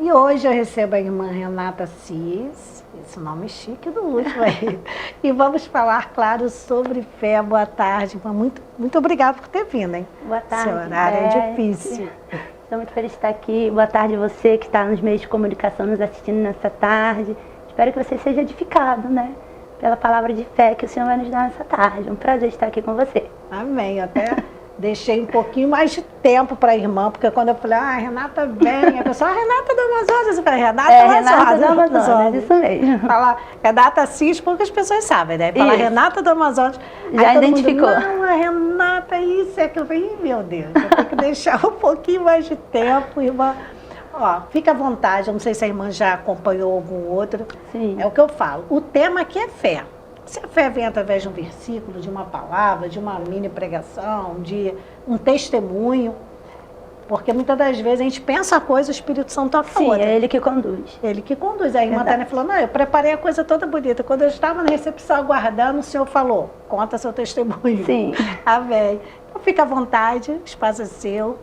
E hoje eu recebo a irmã Renata Cis, esse nome chique do último aí. E vamos falar, claro, sobre fé. Boa tarde, irmã. Muito obrigada por ter vindo, hein? Boa tarde. Esse horário é difícil. Estou muito feliz de estar aqui. Boa tarde a você que está nos meios de comunicação nos assistindo nessa tarde. Espero que você seja edificado, né? Pela palavra de fé que o Senhor vai nos dar nessa tarde. É um prazer estar aqui com você. Amém. Até deixei um pouquinho mais de tempo para a irmã, porque quando eu falei, Renata vem, a pessoa, Renata do Amazonas, eu falei, Renata do Amazonas, isso mesmo. Fala Renata Cis, poucas pessoas sabem, né? Fala Renata do Amazonas. Já identificou. Não, a Renata, isso é que eu falei, meu Deus, eu tenho que deixar um pouquinho mais de tempo, irmã. Ó, fica à vontade, eu não sei se a irmã já acompanhou algum outro. Sim. É o que eu falo, o tema aqui é fé. Se a fé vem através de um versículo, de uma palavra, de uma mini pregação, de um testemunho, porque muitas das vezes a gente pensa a coisa, o Espírito Santo toca a outra. Sim, é Ele que conduz. Ele que conduz. A irmã Tânia falou, não, eu preparei a coisa toda bonita. Quando eu estava na recepção aguardando, o Senhor falou, conta seu testemunho. Sim. Amém. Então fica à vontade, o espaço é seu.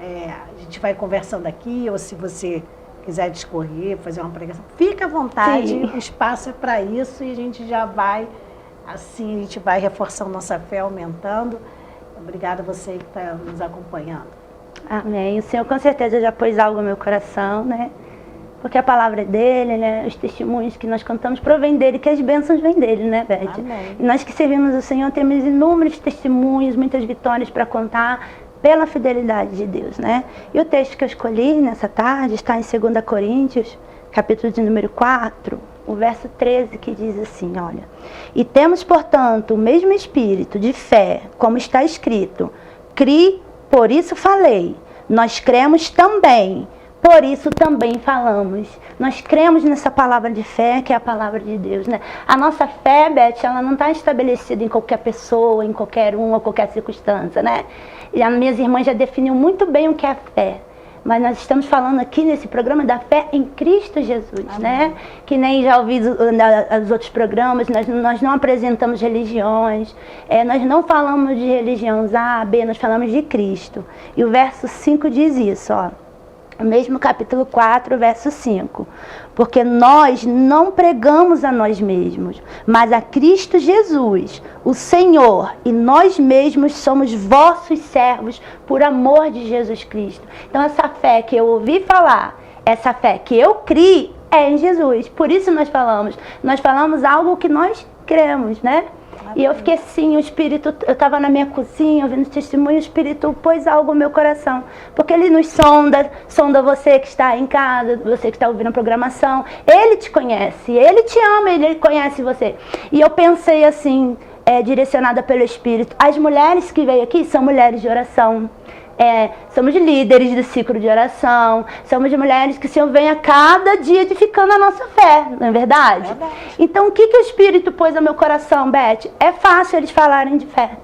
A gente vai conversando aqui, ou se você quiser discorrer, fazer uma pregação, fica à vontade, Sim. O espaço é para isso e a gente já vai, assim, a gente vai reforçando nossa fé, aumentando. Obrigada a você que está nos acompanhando. Amém. O Senhor com certeza já pôs algo no meu coração, né? Porque a palavra é dele, né? Os testemunhos que nós cantamos provém dele, que as bênçãos vêm dele, né, Beth? Amém. E nós que servimos o Senhor temos inúmeros testemunhos, muitas vitórias para contar, pela fidelidade de Deus, né? E o texto que eu escolhi nessa tarde está em 2 Coríntios, capítulo de número 4, o verso 13, que diz assim, olha: E temos, portanto, o mesmo espírito de fé, como está escrito, cri, por isso falei, nós cremos também, por isso também falamos. Nós cremos nessa palavra de fé, que é a palavra de Deus, né? A nossa fé, Beth, ela não está estabelecida em qualquer pessoa, em qualquer um ou qualquer circunstância, né? E as minhas irmãs já definiu muito bem o que é fé. Mas nós estamos falando aqui nesse programa da fé em Cristo Jesus, amém, né? Que nem já ouvi os outros programas, nós não apresentamos religiões, nós não falamos de religiões A, B, nós falamos de Cristo. E o verso 5 diz isso, ó. Mesmo capítulo 4, verso 5. Porque nós não pregamos a nós mesmos, mas a Cristo Jesus, o Senhor, e nós mesmos somos vossos servos por amor de Jesus Cristo. Então essa fé que eu ouvi falar, essa fé que eu criei é em Jesus. Por isso nós falamos algo que nós cremos, né? E eu fiquei assim, o Espírito, eu estava na minha cozinha, ouvindo testemunho, o Espírito pôs algo no meu coração. Porque Ele nos sonda você que está em casa, você que está ouvindo a programação. Ele te conhece, Ele te ama, Ele conhece você. E eu pensei assim, direcionada pelo Espírito, as mulheres que veio aqui são mulheres de oração. Somos líderes do ciclo de oração, somos mulheres que o Senhor vem a cada dia edificando a nossa fé, não é verdade? Então o que o Espírito pôs no meu coração, Beth? É fácil eles falarem de fé,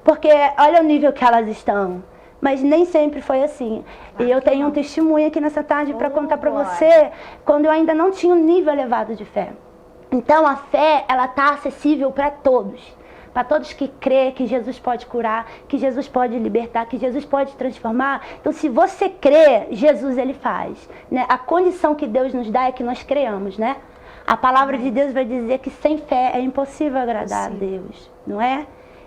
porque olha o nível que elas estão, mas nem sempre foi assim. E eu tenho um testemunho aqui nessa tarde para contar para você, quando eu ainda não tinha um nível elevado de fé. Então a fé, ela está acessível para todos. Para todos que crê que Jesus pode curar, que Jesus pode libertar, que Jesus pode transformar. Então, se você crê, Jesus, Ele faz, né? A condição que Deus nos dá é que nós creamos, né? A palavra de Deus vai dizer que sem fé é impossível agradar a Deus, não é?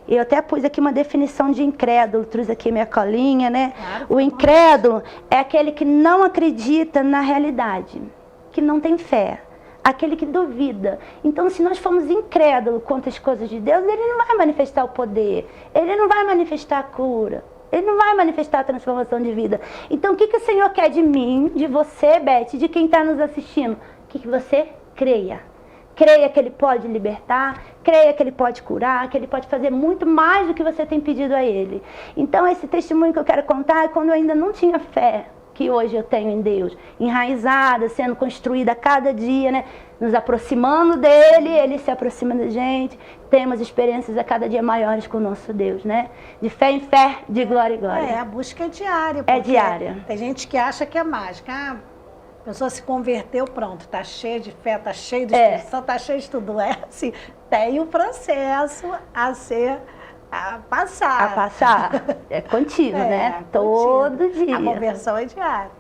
Eu até pus aqui uma definição de incrédulo, trouxe aqui minha colinha, né? Claro. O incrédulo é aquele que não acredita na realidade, que não tem fé, aquele que duvida. Então, se nós formos incrédulos quanto às coisas de Deus, ele não vai manifestar o poder, ele não vai manifestar a cura, ele não vai manifestar a transformação de vida. Então, o que o Senhor quer de mim, de você, Beth, de quem está nos assistindo? Que você creia. Creia que Ele pode libertar, creia que Ele pode curar, que Ele pode fazer muito mais do que você tem pedido a Ele. Então, esse testemunho que eu quero contar é quando eu ainda não tinha fé, que hoje eu tenho em Deus, enraizada, sendo construída a cada dia, né? Nos aproximando dEle, Ele se aproxima da gente, temos experiências a cada dia maiores com o nosso Deus, né? De fé em fé, de glória em glória. A busca é diária. É diária. Tem gente que acha que é mágica. A pessoa se converteu, pronto, está cheia de fé, está cheia de expressão, está cheia de tudo. Assim, tem um processo a passar. É contínuo, né? Todo dia. A conversão é diária.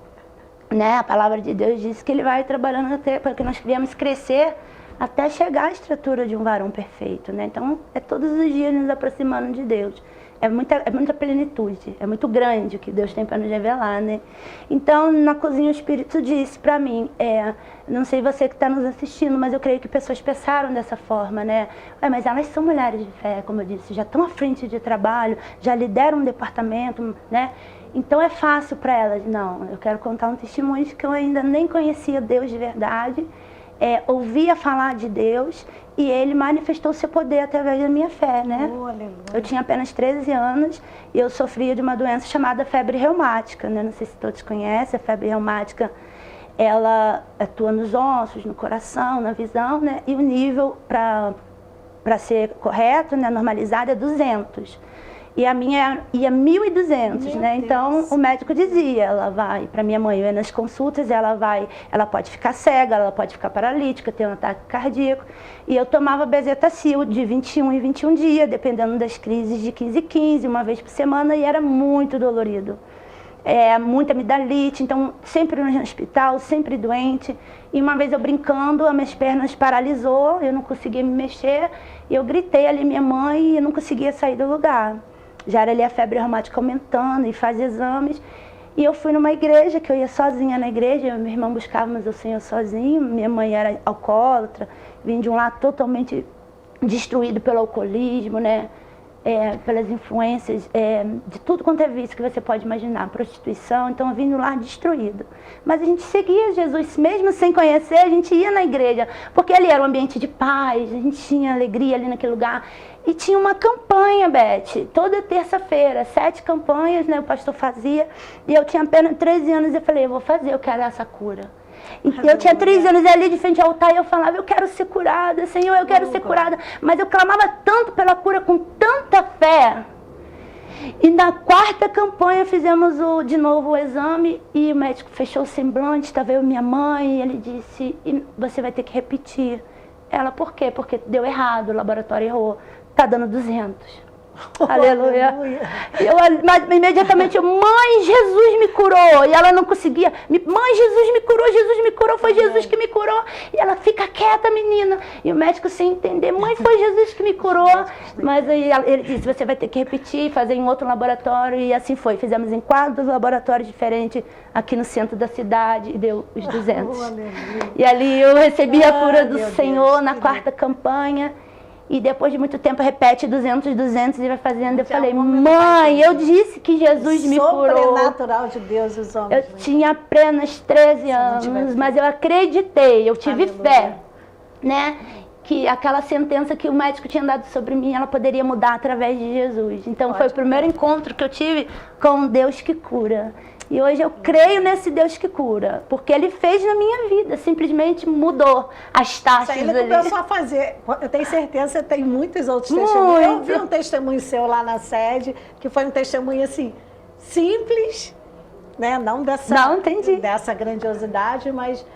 Né? A palavra de Deus diz que Ele vai trabalhando até para que nós viemos crescer até chegar à estrutura de um varão perfeito, né? Então, é todos os dias nos aproximando de Deus. É muita plenitude, é muito grande o que Deus tem para nos revelar, né? Então, na cozinha, o Espírito disse para mim, não sei você que está nos assistindo, mas eu creio que pessoas pensaram dessa forma, né? Mas elas são mulheres de fé, como eu disse, já estão à frente de trabalho, já lideram um departamento, né? Então é fácil para elas. Não, eu quero contar um testemunho de que eu ainda nem conhecia Deus de verdade, ouvia falar de Deus e Ele manifestou seu poder através da minha fé, né? Eu tinha apenas 13 anos e eu sofria de uma doença chamada febre reumática, né? Não sei se todos conhecem, a febre reumática, ela atua nos ossos, no coração, na visão, né? E o nível para ser correto, né, normalizado, é 200. E a minha ia 1.200, né? Então o médico dizia, ela vai, para minha mãe, eu ia nas consultas, ela pode ficar cega, ela pode ficar paralítica, ter um ataque cardíaco. E eu tomava bezetacil de 21 em 21 dias, dependendo das crises de 15 em 15, uma vez por semana, e era muito dolorido. Muita amidalite, então sempre no hospital, sempre doente. E uma vez eu brincando, as minhas pernas paralisou, eu não conseguia me mexer, e eu gritei ali minha mãe e eu não conseguia sair do lugar. Já era ali a febre reumática aumentando e faz exames. E eu fui numa igreja, que eu ia sozinha na igreja, meu irmão buscávamos o Senhor sozinho, minha mãe era alcoólatra, vim de um lar totalmente destruído pelo alcoolismo, né? Pelas influências de tudo quanto é vício que você pode imaginar, prostituição, então eu vim no lar destruído. Mas a gente seguia Jesus, mesmo sem conhecer, a gente ia na igreja, porque ali era um ambiente de paz, a gente tinha alegria ali naquele lugar. E tinha uma campanha, Beth, toda terça-feira, 7 campanhas, né, o pastor fazia, e eu tinha apenas 13 anos e eu falei, eu vou fazer, eu quero essa cura. E eu tinha 13 anos ali de frente ao altar e eu falava, eu quero ser curada, Senhor, eu quero ser curada. Mas eu clamava tanto pela cura, com tanta fé. E na 4ª campanha fizemos de novo o exame e o médico fechou o semblante, estava eu e minha mãe, e ele disse, você vai ter que repetir. Ela, por quê? Porque deu errado, o laboratório errou, tá dando 200. Aleluia. Mas imediatamente mãe, Jesus me curou. E ela não conseguia. Mãe, Jesus me curou, foi Jesus que me curou. E ela, fica quieta, menina. E o médico sem entender, mãe, foi Jesus que me curou. Mas aí ele disse, você vai ter que repetir, fazer em outro laboratório. E assim foi. Fizemos em 4 laboratórios diferentes aqui no centro da cidade e deu os 200. E ali eu recebi a cura do Senhor na 4ª campanha. E depois de muito tempo repete 200 e vai fazendo. Eu falei, mãe, eu disse que Jesus me curou. Sobrenatural de Deus, os homens. Eu tinha apenas 13 anos, mas eu acreditei, eu tive fé, né? Que aquela sentença que o médico tinha dado sobre mim, ela poderia mudar através de Jesus. Então foi o primeiro encontro que eu tive com um Deus que cura. E hoje eu creio nesse Deus que cura, porque Ele fez na minha vida, simplesmente mudou as taxas. Ele começou a fazer, eu tenho certeza que você tem muitos outros testemunhos. Eu vi um testemunho seu lá na sede, que foi um testemunho assim, simples, né? Não dessa grandiosidade, mas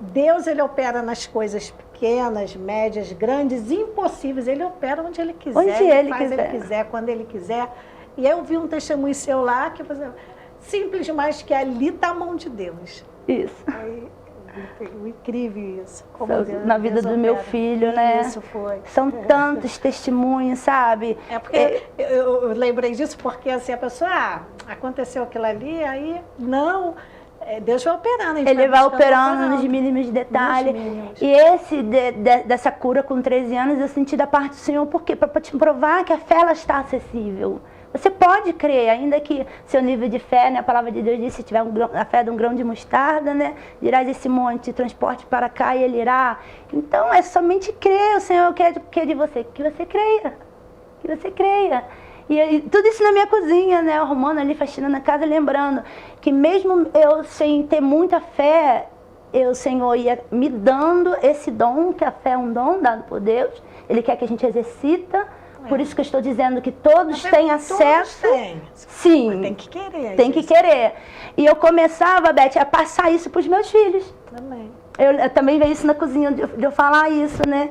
Deus, Ele opera nas coisas pequenas, médias, grandes, impossíveis. Ele opera onde Ele quiser, ele faz Ele quiser, quando Ele quiser. E eu vi um testemunho seu lá, que, por exemplo, simples, mas que ali está a mão de Deus. Isso. incrível isso. Na vida do meu filho, né? Isso foi. São tantos testemunhos, sabe? É porque eu lembrei disso porque assim, a pessoa, aconteceu aquilo ali, aí não, Deus vai operando. Ele vai operando nos mínimos detalhes. E esse dessa cura com 13 anos eu senti da parte do Senhor, porque para te provar que a fé ela está acessível. Você pode crer, ainda que seu nível de fé, né, a palavra de Deus diz, se tiver a fé de um grão de mostarda, né, dirás esse monte, transporte para cá e ele irá. Então é somente crer, o Senhor quer de você, que você creia, que você creia. E tudo isso na minha cozinha, né, arrumando ali, faxinando na casa, lembrando que mesmo eu sem ter muita fé, o Senhor ia me dando esse dom, que a fé é um dom dado por Deus, Ele quer que a gente exercita. Por isso que eu estou dizendo que todos têm acesso. Todos têm. Sim. Mas tem que querer. Tem que querer. E eu começava, Beth, a passar isso para os meus filhos. Também. Eu também vejo isso na cozinha, de eu falar isso, né?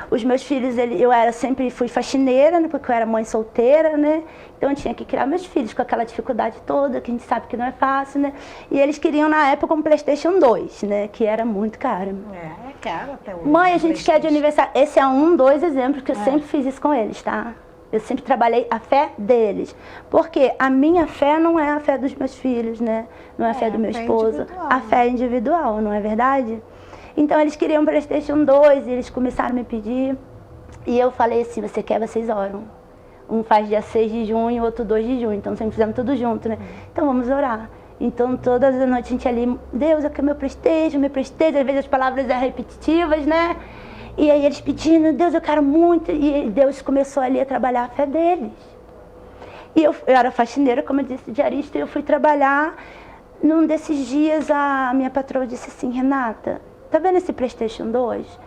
Os meus filhos, eu sempre fui faxineira, né, porque eu era mãe solteira, né? Então eu tinha que criar meus filhos com aquela dificuldade toda, que a gente sabe que não é fácil, né? E eles queriam na época um PlayStation 2, né? Que era muito caro. É caro até hoje. Mãe, a gente quer de aniversário. Esse é dois exemplos que eu sempre fiz isso com eles, tá? Eu sempre trabalhei a fé deles. Porque a minha fé não é a fé dos meus filhos, né? Não é a fé do meu esposo. A fé é individual, não é verdade? Então eles queriam um PlayStation 2 e eles começaram a me pedir. E eu falei assim, você quer, vocês oram. Um faz dia 6 de junho, outro 2 de junho. Então sempre fizemos tudo junto, né? Então vamos orar. Então todas as noites a gente ali, Deus, eu quero meu PlayStation. Às vezes as palavras eram repetitivas, né? E aí eles pedindo, Deus, eu quero muito. E Deus começou ali a trabalhar a fé deles. E eu era faxineira, como eu disse, diarista, e eu fui trabalhar. Num desses dias a minha patroa disse assim, Renata, tá vendo esse PlayStation 2?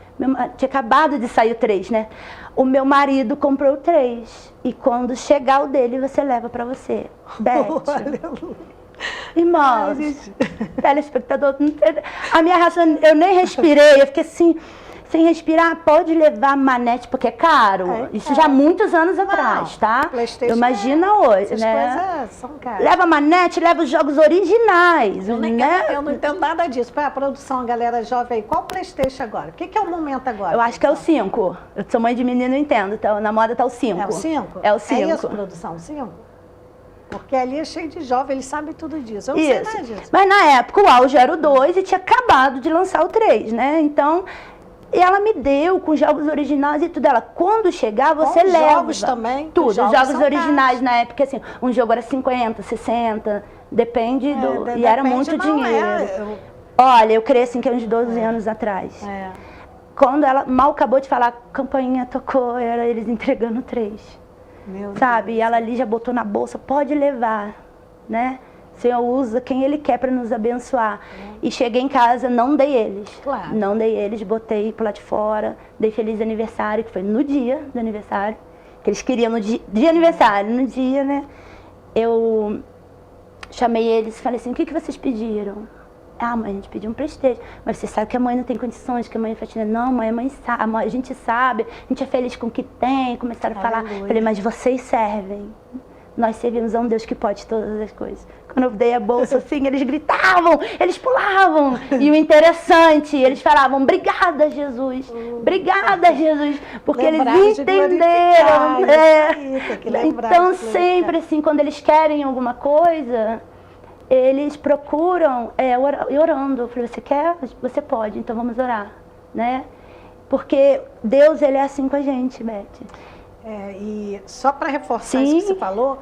Tinha acabado de sair o 3, né? O meu marido comprou o 3. E quando chegar o dele, você leva pra você. Beth. Irmãos, telespectador, a minha reação, eu nem respirei, eu fiquei assim, sem respirar, pode levar manete, porque é caro. Isso já há muitos anos atrás, tá? Imagina hoje, né? São caras. Leva manete, leva os jogos originais, eu não né? entendo nada disso. Para a produção, a galera jovem aí, qual PlayStation agora? O que é o momento agora? Eu acho que é o 5. Eu sou mãe de menino, eu entendo. Então, na moda tá o 5. É o 5? É o 5. É isso, produção, 5? Porque ali é cheio de jovens, eles sabem tudo disso. Eu não sei nada disso. Mas na época o auge era o 2 e tinha acabado de lançar o 3, né? Então, e ela me deu com jogos originais e tudo. Ela, quando chegar, você leva. Jogos também? Tudo, os jogos originais na época, assim, um jogo era 50, 60, depende do... E era muito dinheiro. Olha, eu cresci em que uns 12 anos atrás. Quando ela mal acabou de falar, a campainha tocou, era eles entregando 3. Sabe? E ela ali já botou na bolsa, pode levar, né? O Senhor usa quem Ele quer para nos abençoar. E cheguei em casa, não dei eles. Claro. Não dei eles, botei pro lado de fora, dei feliz aniversário, que foi no dia do aniversário. Que eles queriam no dia de aniversário, no dia, né? Eu chamei eles e falei assim, o que vocês pediram? Ah, mãe, a gente pediu um PlayStation. Mas você sabe que a mãe não tem condições, que a mãe é faxineira. Não, mãe, a gente sabe, a gente é feliz com o que tem. Começaram a falar. Falei, mas vocês servem. Nós servimos a um Deus que pode todas as coisas. Quando eu dei a bolsa assim, eles gritavam, eles pulavam. E o interessante, eles falavam, obrigada, Jesus. Obrigada, Jesus. Porque eles entenderam. Então, sempre assim, quando eles querem alguma coisa, eles procuram orando. Eu falei, você quer? Você pode, então vamos orar, né? Porque Deus, Ele é assim com a gente, Beth. E só para reforçar isso que você falou,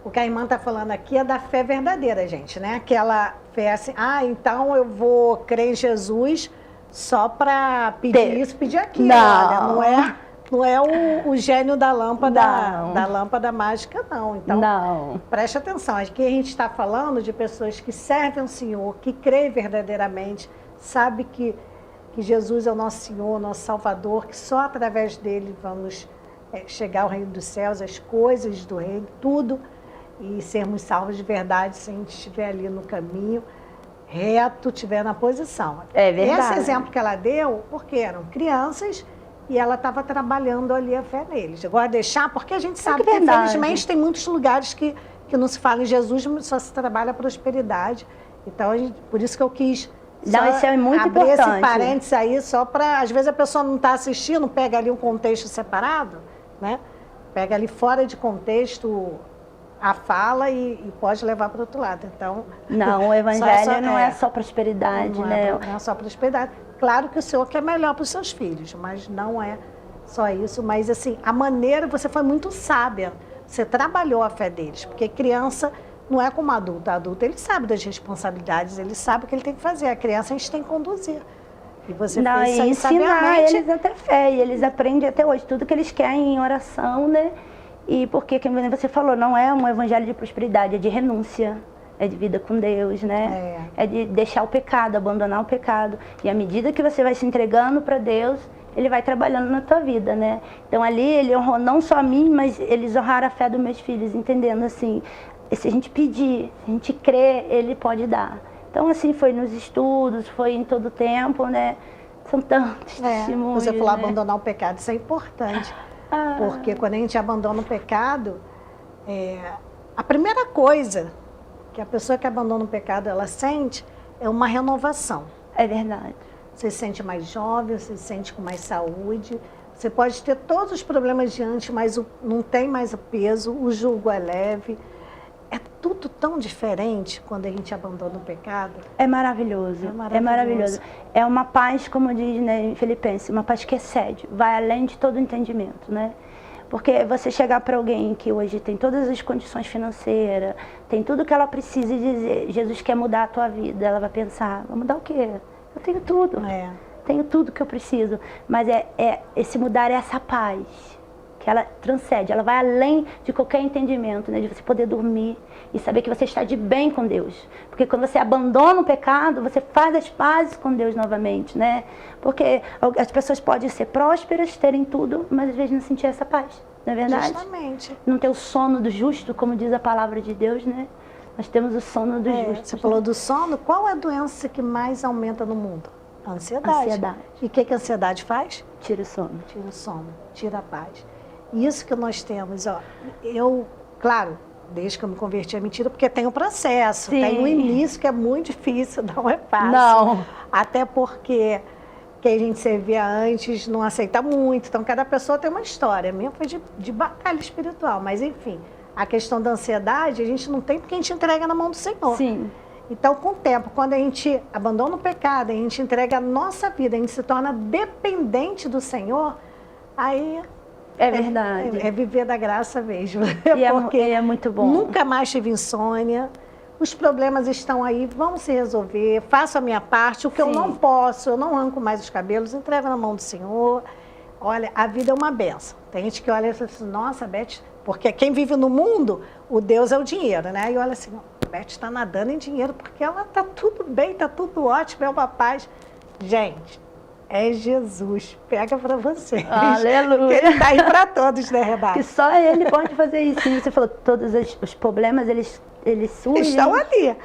o que a irmã está falando aqui é da fé verdadeira, gente, né? Aquela fé assim, então eu vou crer em Jesus só para pedir isso, pedir aquilo. Não é o gênio da lâmpada mágica, não. Então, preste atenção. Aqui a gente está falando de pessoas que servem ao Senhor, que creem verdadeiramente, sabe que Jesus é o nosso Senhor, nosso Salvador, que só através dele vamos chegar ao reino dos céus, as coisas do reino, tudo, e sermos salvos de verdade se a gente estiver ali no caminho reto, estiver na posição. É verdade. Esse exemplo que ela deu, porque eram crianças e ela estava trabalhando ali a fé neles. Agora deixar, porque a gente sabe que infelizmente tem muitos lugares que não se fala em Jesus, só se trabalha a prosperidade. Então, por isso que eu quis Não, isso é muito abrir importante. esse parênteses aí só para... Às vezes a pessoa não está assistindo, pega ali um contexto separado, né? Pega ali fora de contexto a fala e pode levar para o outro lado. Então, não, o evangelho não é só prosperidade, não né? Não é só prosperidade. Claro que o Senhor quer melhor para os seus filhos, mas não é só isso. Mas assim, a maneira, você foi muito sábia. Você trabalhou a fé deles, porque criança não é como adulto. Adulto, ele sabe das responsabilidades, ele sabe o que ele tem que fazer. A criança a gente tem que conduzir. E você não, fez isso aí ensinar sabiamente. eles até fé, e eles aprendem até hoje tudo que eles querem em oração, né? E porque, como você falou, não é um evangelho de prosperidade, é de renúncia, é de vida com Deus, né? É de deixar o pecado, abandonar o pecado. E à medida que você vai se entregando para Deus, Ele vai trabalhando na tua vida, né? Então ali Ele honrou não só a mim, mas eles honraram a fé dos meus filhos, entendendo assim, se a gente pedir, se a gente crer, Ele pode dar. Então assim, foi nos estudos, foi em todo o tempo, né? São tantos testemunhos. Você falou abandonar o pecado, isso é importante. Porque quando a gente abandona o pecado, a primeira coisa que a pessoa que abandona o pecado, ela sente, é uma renovação. É verdade. Você se sente mais jovem, você se sente com mais saúde. Você pode ter todos os problemas diante, mas não tem mais o peso, o jugo é leve. É tudo tão diferente quando a gente abandona o pecado. É maravilhoso, é maravilhoso. É uma paz, como diz, né, em Filipenses, uma paz que excede, vai além de todo entendimento, né? Porque você chegar para alguém que hoje tem todas as condições financeiras, tem tudo que ela precisa e dizer, Jesus quer mudar a tua vida, ela vai pensar, vai mudar o quê? Eu tenho tudo, tenho tudo que eu preciso. Mas esse mudar é essa paz, que ela transcende, ela vai além de qualquer entendimento, né? De você poder dormir e saber que você está de bem com Deus. Porque quando você abandona o pecado, você faz as pazes com Deus novamente, né? Porque as pessoas podem ser prósperas, terem tudo, mas às vezes não sentir essa paz, não é verdade? Justamente. Não ter o sono do justo, como diz a palavra de Deus, né? Nós temos o sono do justo. Você falou do sono, qual é a doença que mais aumenta no mundo? A ansiedade. E o que a ansiedade faz? Tira o sono. Tira o sono, tira a paz. Isso que nós temos, ó. Claro, desde que eu me converti é mentira, porque tem o processo, tem o início que é muito difícil, não é fácil. Não. Até porque quem a gente servia antes não aceita muito, então cada pessoa tem uma história. A minha foi de batalha espiritual, mas enfim, a questão da ansiedade a gente não tem porque a gente entrega na mão do Senhor. Sim. Então, com o tempo, quando a gente abandona o pecado, a gente entrega a nossa vida, a gente se torna dependente do Senhor, aí... É verdade. É viver da graça mesmo. Porque é muito bom. Nunca mais tive insônia. Os problemas estão aí, vão se resolver. Faço a minha parte. O que eu não posso, eu não arranco mais os cabelos, entrego na mão do Senhor. Olha, a vida é uma benção. Tem gente que olha e fala assim, nossa, Beth, porque quem vive no mundo, o Deus é o dinheiro, né? E olha assim, a Beth está nadando em dinheiro, porque ela está tudo bem, está tudo ótimo, é uma paz. Gente, é Jesus. Pega para você. Aleluia. Ele está aí para todos, né, Renata? Que só Ele pode fazer isso. E você falou, todos os problemas, eles surgem. Estão ali.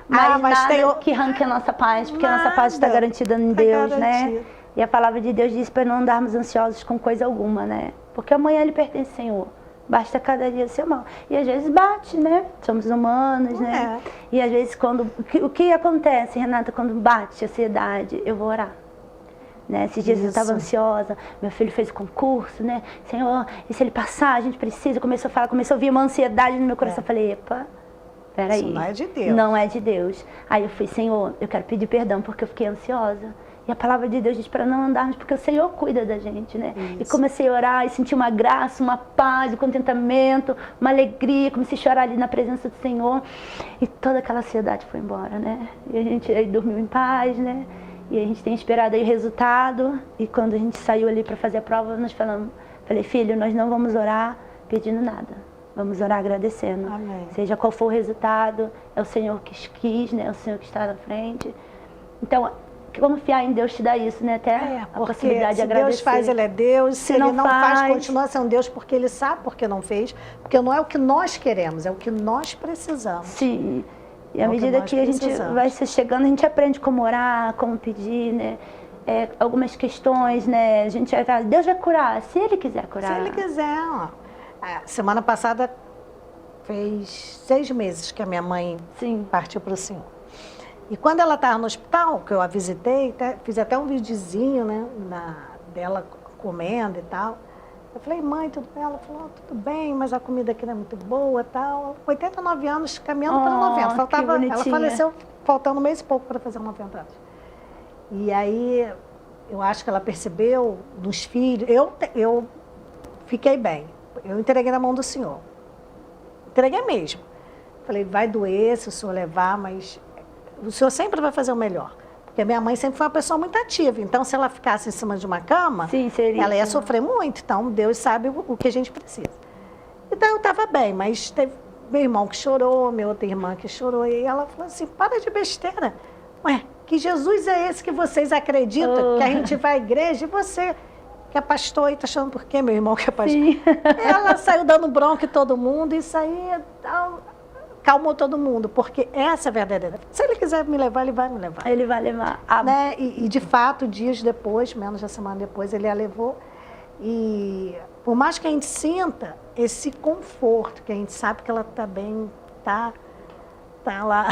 Mas nada que arranque a nossa paz, porque a nossa paz está garantida em Deus, né? E a palavra de Deus diz para não andarmos ansiosos com coisa alguma, né? Porque amanhã Ele pertence ao Senhor. Basta cada dia ser mal. E às vezes bate, né? Somos humanos, né? E às vezes o que acontece, Renata, quando bate a ansiedade? Eu vou orar. Né? Esses dias eu estava ansiosa, meu filho fez o concurso, né? Senhor, e se ele passar, a gente precisa. Começou a vir uma ansiedade no meu coração. Eu falei, epa, peraí. Isso não é de Deus. Não é de Deus. Aí eu fui, Senhor, eu quero pedir perdão porque eu fiquei ansiosa. E a palavra de Deus diz para não andarmos, porque o Senhor cuida da gente, né? Isso. E comecei a orar e senti uma graça, uma paz, um contentamento, uma alegria. Comecei a chorar ali na presença do Senhor. E toda aquela ansiedade foi embora, né? E a gente aí dormiu em paz, né? E a gente tem esperado aí o resultado. E quando a gente saiu ali para fazer a prova, nós falei, filho, nós não vamos orar pedindo nada. Vamos orar agradecendo. Amém. Seja qual for o resultado, é o Senhor que quis, né? É o Senhor que está na frente. Então, confiar em Deus te dá isso, né? Até a possibilidade de agradecer. Se Deus faz, Ele é Deus. Se Ele não faz, continua sendo Deus, porque Ele sabe porque não fez. Porque não é o que nós queremos, é o que nós precisamos. Sim. E à medida que a gente vai se chegando, a gente aprende como orar, como pedir, né? Algumas questões, né? A gente vai falar, Deus vai curar, se Ele quiser curar. Se Ele quiser, ó. Semana passada fez 6 meses que a minha mãe partiu para o Senhor. E quando ela estava no hospital, que eu a visitei, fiz até um videozinho, né, dela comendo e tal. Eu falei, mãe, tudo bem? Ela falou, tudo bem, mas a comida aqui não é muito boa e tal. 89 anos, caminhando para 90. Ela faleceu faltando um mês e pouco para fazer 90 anos. E aí, eu acho que ela percebeu nos filhos. Eu fiquei bem. Eu entreguei na mão do Senhor. Entreguei mesmo. Falei, vai doer se o Senhor levar, mas o Senhor sempre vai fazer o melhor. Porque a minha mãe sempre foi uma pessoa muito ativa. Então, se ela ficasse em cima de uma cama, sim, ela ia sofrer muito. Então, Deus sabe o que a gente precisa. Então, eu estava bem, mas teve meu irmão que chorou, minha outra irmã que chorou. E ela falou assim, para de besteira. Ué, que Jesus é esse que vocês acreditam? Que a gente vai à igreja e você, que é pastor, e está achando por quê, meu irmão, que é pastor? Sim. Ela saiu dando bronca em todo mundo, e isso aí calmou todo mundo, porque essa é a verdadeira. Se ele quiser me levar, ele vai me levar. Ele vai levar. Né? E de fato, dias depois, menos de uma semana depois, ele a levou. E por mais que a gente sinta esse conforto, que a gente sabe que ela está bem, tá lá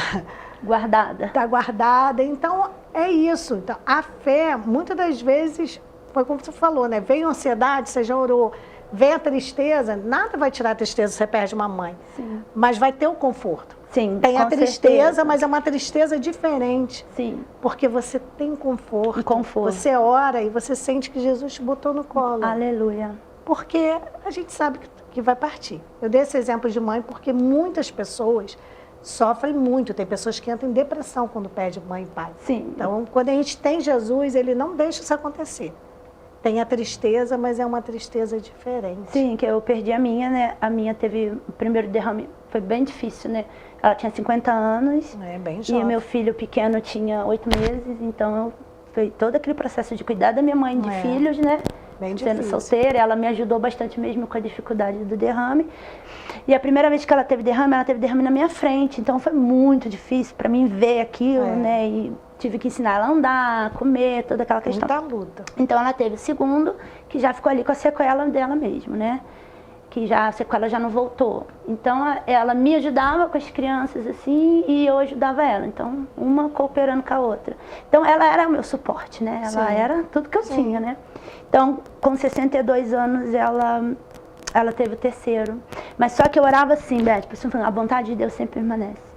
guardada. Está guardada. Então, é isso. Então, a fé, muitas das vezes, foi como você falou, né? Veio a ansiedade, você já orou. Vem a tristeza, nada vai tirar a tristeza se você perde uma mãe. Sim. Mas vai ter o conforto. Sim, tem a tristeza, certeza. Mas é uma tristeza diferente. Sim. Porque você tem conforto. Conforto. Você ora e você sente que Jesus te botou no colo. Aleluia. Porque a gente sabe que vai partir. Eu dei esse exemplo de mãe porque muitas pessoas sofrem muito. Tem pessoas que entram em depressão quando perdem mãe e pai. Sim. Então, quando a gente tem Jesus, ele não deixa isso acontecer. Tem a tristeza, mas é uma tristeza diferente. Sim, que eu perdi a minha, né? A minha teve o primeiro derrame, foi bem difícil, né? Ela tinha 50 anos. É, bem jovem. E meu filho pequeno tinha 8 meses, então foi todo aquele processo de cuidar da minha mãe de filhos, né? Bem sendo difícil. solteira, ela me ajudou bastante mesmo com a dificuldade do derrame. E a primeira vez que ela teve derrame na minha frente, então foi muito difícil para mim ver aquilo, né? E tive que ensinar ela a andar, comer, toda aquela questão. Muita luta. Então ela teve o segundo, que já ficou ali com a sequela dela mesmo, né? Que já a sequela já não voltou. Então ela me ajudava com as crianças assim e eu ajudava ela. Então uma cooperando com a outra. Então ela era o meu suporte, né? Ela era tudo que eu tinha, né? Então com 62 anos ela teve o terceiro. Mas só que eu orava assim, Beth, a vontade de Deus sempre permanece.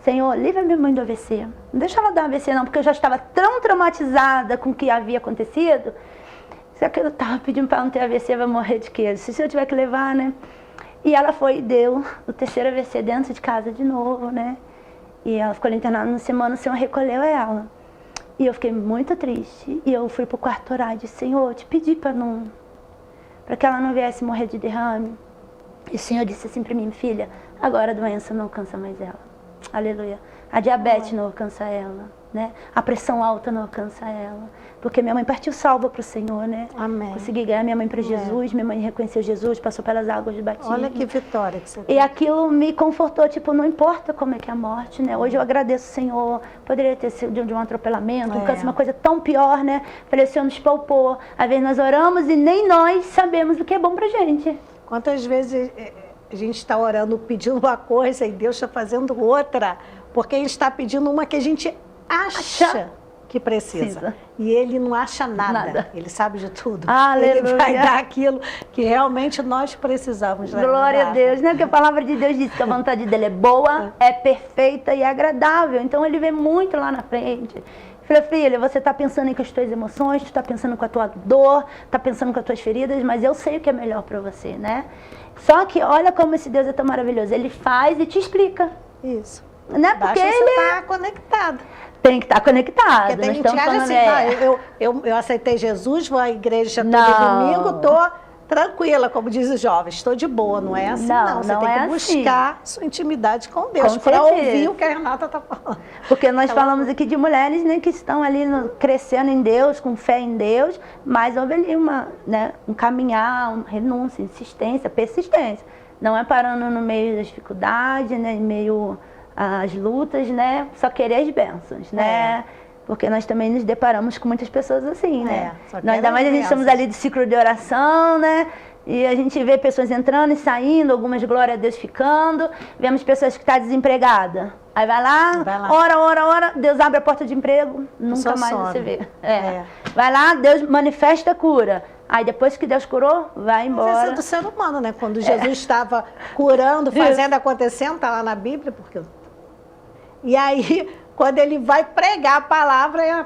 Senhor, livra minha mãe do AVC. Não deixa ela dar AVC não, porque eu já estava tão traumatizada com o que havia acontecido. Será que eu estava pedindo para ela não ter AVC, vai morrer de quê? Se eu tiver que levar, né? E ela foi e deu o terceiro AVC dentro de casa de novo, né? E ela ficou internada uma semana, o Senhor recolheu ela. E eu fiquei muito triste. E eu fui pro quarto orar e disse, Senhor, eu te pedi para que ela não viesse morrer de derrame. E o Senhor disse assim para mim, filha, agora a doença não alcança mais ela. Aleluia. A diabetes não alcança ela, né? A pressão alta não alcança ela. Porque minha mãe partiu salva para o Senhor, né? Amém. Consegui ganhar minha mãe para Jesus, minha mãe reconheceu Jesus, passou pelas águas de batismo. Olha que vitória que você tem. E aquilo me confortou, tipo, não importa como é que é a morte, né? Hoje eu agradeço o Senhor, poderia ter sido de um atropelamento, um câncer, uma coisa tão pior, né? Falei, o Senhor nos poupou. Às vezes nós oramos e nem nós sabemos o que é bom pra gente. Quantas vezes a gente está orando, pedindo uma coisa e Deus está fazendo outra, porque a gente está pedindo uma que a gente acha que precisa. E Ele não acha nada. Ele sabe de tudo. Aleluia. Ele vai dar aquilo que realmente nós precisamos. Glória a Deus, né? Porque a palavra de Deus diz que a vontade dele é boa, é perfeita e agradável. Então Ele vê muito lá na frente. Falei, filha, você está pensando com as tuas emoções, tu está pensando com a tua dor, está pensando com as tuas feridas, mas eu sei o que é melhor para você, né? Só que olha como esse Deus é tão maravilhoso. Ele faz e te explica. Isso. Né? Porque Basta ele você estar conectado. Tem que estar conectado. Porque tem gente que acha assim, eu aceitei Jesus, vou à igreja todo domingo, estou tranquila, como diz os jovens, estou de boa. Não é assim, não. Você tem que buscar sua intimidade com Deus, para ouvir o que a Renata está falando. Porque nós falamos aqui de mulheres, né, que estão ali crescendo em Deus, com fé em Deus, mas houve ali um caminhar, uma renúncia, insistência, persistência. Não é parando no meio das dificuldades, né, em meio às lutas, né, só querer as bênçãos, né? Porque nós também nos deparamos com muitas pessoas assim, né? Nós, ainda mais a gente estamos ali do ciclo de oração, né? E a gente vê pessoas entrando e saindo, algumas, glória a Deus, ficando. Vemos pessoas que estão desempregadas. Aí vai lá, ora, Deus abre a porta de emprego, nunca mais some. você vê. Vai lá, Deus manifesta a cura. Aí depois que Deus curou, vai embora. Mas isso é do ser humano, né? Quando Jesus estava curando, fazendo, acontecendo, está lá na Bíblia, porque... E aí, quando ele vai pregar a palavra, é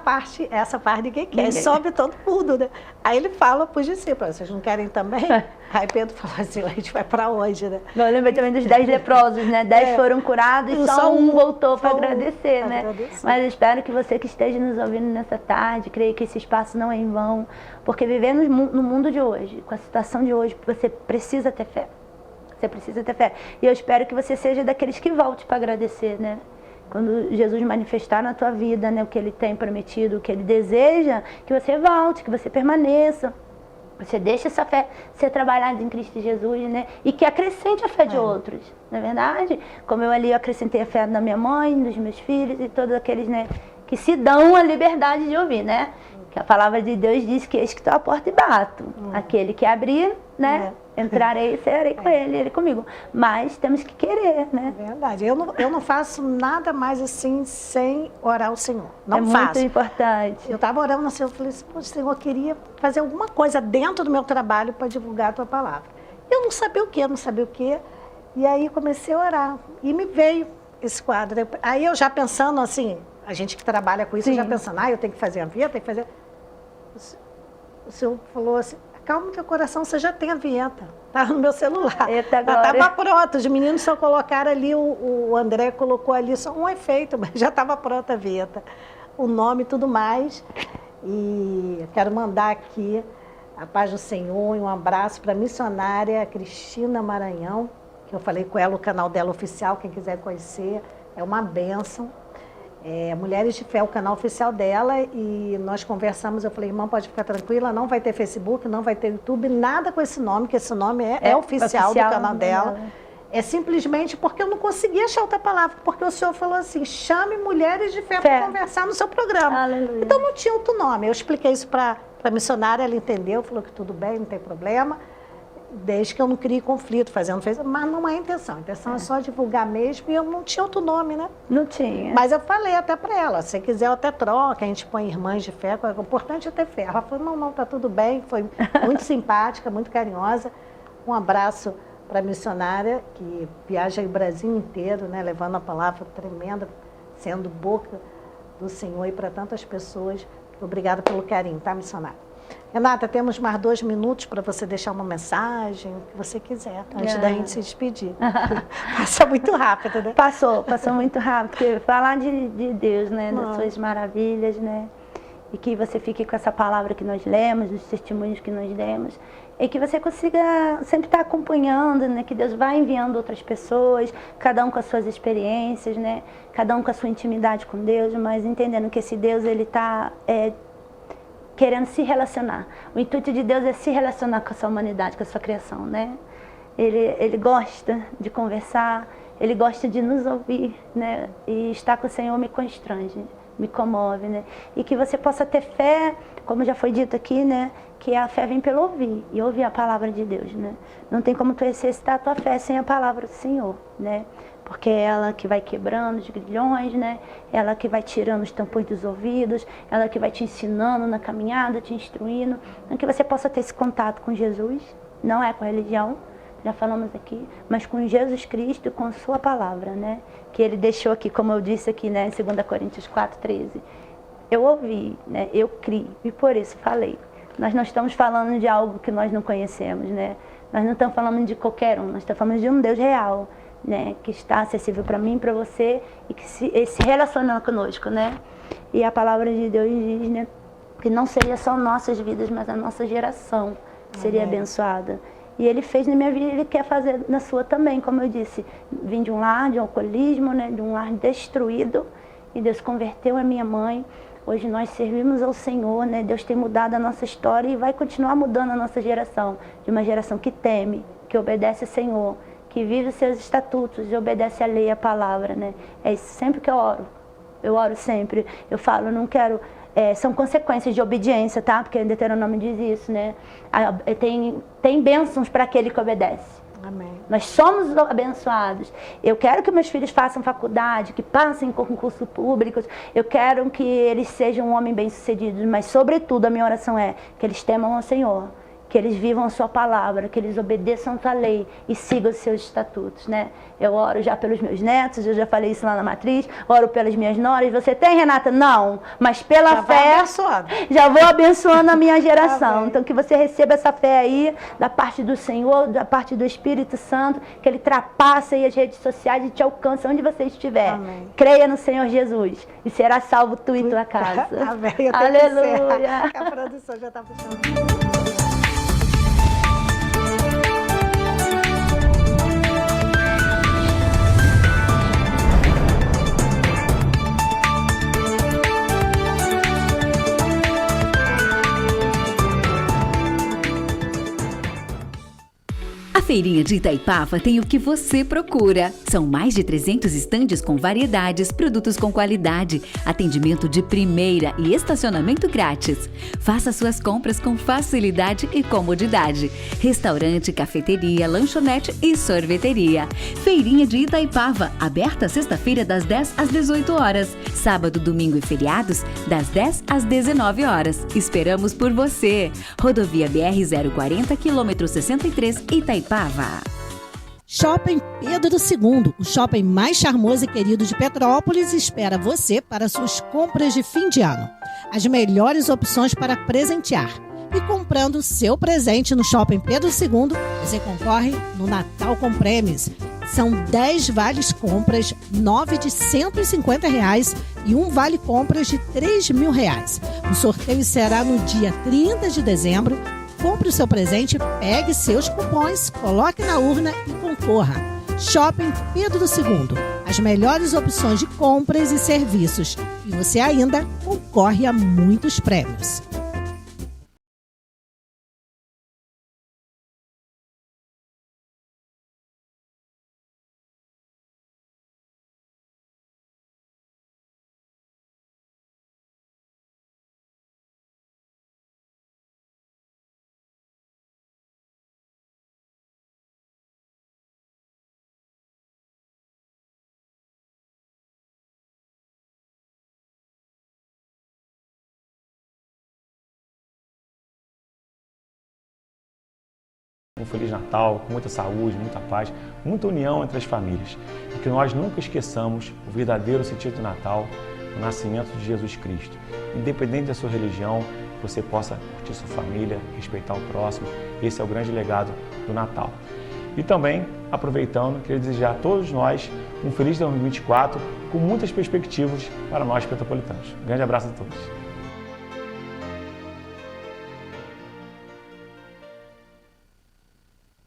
essa parte ninguém quer. Aí sobe todo mundo, né? Aí ele fala para os discípulos, vocês não querem também? Aí Pedro falou assim, a gente vai para onde, né? Eu lembrei também dos 10 leprosos, né? 10 foram curados e só um voltou para agradecer, né? Mas eu espero que você que esteja nos ouvindo nessa tarde, creia que esse espaço não é em vão, porque vivendo no mundo de hoje, com a situação de hoje, você precisa ter fé. Você precisa ter fé. E eu espero que você seja daqueles que volte para agradecer, né? Quando Jesus manifestar na tua vida, né, o que Ele tem prometido, o que Ele deseja, que você volte, que você permaneça. Você deixe essa fé ser trabalhada em Cristo Jesus, né? E que acrescente a fé de outros, não é verdade? Como eu ali acrescentei a fé da minha mãe, dos meus filhos e todos aqueles, né, que se dão a liberdade de ouvir, né? Que a palavra de Deus diz que eis que estou à porta e bato. Aquele que abrir, né? Entrarei e cearei com ele comigo. Mas temos que querer, né? É verdade. Eu não faço nada mais assim sem orar ao Senhor. Não faço. É muito importante. Eu estava orando assim, eu falei assim, Senhor, eu queria fazer alguma coisa dentro do meu trabalho para divulgar a tua palavra. Eu não sabia o quê, E aí comecei a orar. E me veio esse quadro. Aí eu já pensando assim, a gente que trabalha com isso, já pensando, eu tenho que fazer a vinheta, tenho que fazer... O Senhor falou assim, calma teu coração, você já tem a vinheta. Tá no meu celular. Eita, já estava pronta. Os meninos só colocaram ali, o André colocou ali só um efeito, mas já estava pronta a vinheta. O nome e tudo mais. E eu quero mandar aqui a paz do Senhor e um abraço para a missionária Cristina Maranhão, que eu falei com ela, o canal dela oficial, quem quiser conhecer, é uma bênção. Mulheres de Fé, o canal oficial dela, e nós conversamos, eu falei, irmã, pode ficar tranquila, não vai ter Facebook, não vai ter YouTube, nada com esse nome, que esse nome é oficial do canal dela. É simplesmente porque eu não conseguia achar outra palavra, porque o Senhor falou assim, chame mulheres de fé para conversar no seu programa. Aleluia. Então não tinha outro nome. Eu expliquei isso para a missionária, ela entendeu, falou que tudo bem, não tem problema. Desde que eu não crie conflito, mas não é a intenção. A intenção é só divulgar mesmo, e eu não tinha outro nome, né? Não tinha. Mas eu falei até para ela, se quiser eu até troca, a gente põe irmãs de fé, o importante é ter fé. Ela falou, não, tá tudo bem, foi muito simpática, muito carinhosa. Um abraço para a missionária, que viaja o Brasil inteiro, né, levando a palavra tremenda, sendo boca do Senhor e para tantas pessoas. Obrigada pelo carinho, tá, missionária? Renata, temos mais 2 minutos para você deixar uma mensagem, o que você quiser, antes da gente se despedir. Passa muito rápido, né? Passou muito rápido, porque falar de Deus, né, das suas maravilhas, né, e que você fique com essa palavra que nós lemos, dos testemunhos que nós demos, e que você consiga sempre estar acompanhando, né, que Deus vai enviando outras pessoas, cada um com as suas experiências, né, cada um com a sua intimidade com Deus, mas entendendo que esse Deus, ele está querendo se relacionar. O intuito de Deus é se relacionar com a sua humanidade, com a sua criação, né? Ele gosta de conversar, Ele gosta de nos ouvir, né? E estar com o Senhor me constrange, me comove, né? E que você possa ter fé, como já foi dito aqui, né? Que a fé vem pelo ouvir, e ouvir a palavra de Deus, né? Não tem como tu exercitar a tua fé sem a palavra do Senhor, né? Porque é ela que vai quebrando os grilhões, né? Ela que vai tirando os tampões dos ouvidos, ela que vai te ensinando na caminhada, te instruindo. Então, que você possa ter esse contato com Jesus, não é com a religião, já falamos aqui, mas com Jesus Cristo, com sua palavra, né? Que Ele deixou aqui, como eu disse aqui, né? Em 2 Coríntios 4:13. Eu ouvi, né? Eu criei, e por isso falei. Nós não estamos falando de algo que nós não conhecemos, né? Nós não estamos falando de qualquer um, nós estamos falando de um Deus real, né, que está acessível para mim, para você, e que se relaciona conosco, né? E a palavra de Deus diz, né, que não seria só nossas vidas, mas a nossa geração seria abençoada. E Ele fez na minha vida, Ele quer fazer na sua também, como eu disse. Vim de um lar de alcoolismo, né, de um lar destruído, e Deus converteu a minha mãe. Hoje nós servimos ao Senhor, né? Deus tem mudado a nossa história e vai continuar mudando a nossa geração, de uma geração que teme, que obedece ao Senhor, que vive os seus estatutos e obedece a lei e a palavra, né? É isso sempre que eu oro sempre. Eu falo, não quero... são consequências de obediência, tá? Porque o Deuteronômio diz isso, né? Tem bênçãos para aquele que obedece. Amém. Nós somos abençoados. Eu quero que meus filhos façam faculdade, que passem em concursos públicos. Eu quero que eles sejam um homem bem-sucedidos. Mas, sobretudo, a minha oração é que eles temam ao Senhor, que eles vivam a sua palavra, que eles obedeçam a sua lei e sigam os seus estatutos, né? Eu oro já pelos meus netos, eu já falei isso lá na matriz, oro pelas minhas noras. Você tem, Renata? Não, mas pela fé, já vou abençoando a minha geração. Então que você receba essa fé aí, da parte do Senhor, da parte do Espírito Santo, que Ele trapasse aí as redes sociais e te alcance onde você estiver. Amém. Creia no Senhor Jesus e será salvo tu e tua casa. Amém. Aleluia. A produção já está puxando. A Feirinha de Itaipava tem o que você procura. São mais de 300 estandes com variedades, produtos com qualidade, atendimento de primeira e estacionamento grátis. Faça suas compras com facilidade e comodidade. Restaurante, cafeteria, lanchonete e sorveteria. Feirinha de Itaipava, aberta sexta-feira das 10 às 18 horas. Sábado, domingo e feriados, das 10 às 19 horas. Esperamos por você. Rodovia BR-040, quilômetro 63, Itaipava. Shopping Pedro II, o shopping mais charmoso e querido de Petrópolis, espera você para suas compras de fim de ano. As melhores opções para presentear. E comprando seu presente no Shopping Pedro II, você concorre no Natal com Prêmios. São 10 vales compras, 9 de R$150 e um vale compras de R$3.000. O sorteio será no dia 30 de dezembro. Compre o seu presente, pegue seus cupons, coloque na urna e concorra. Shopping Pedro II. As melhores opções de compras e serviços. E você ainda concorre a muitos prêmios. Um Feliz Natal, com muita saúde, muita paz, muita união entre as famílias. E que nós nunca esqueçamos o verdadeiro sentido do Natal, o nascimento de Jesus Cristo. Independente da sua religião, que você possa curtir sua família, respeitar o próximo. Esse é o grande legado do Natal. E também, aproveitando, queria desejar a todos nós um feliz 2024 com muitas perspectivas para nós petropolitanos. Um grande abraço a todos.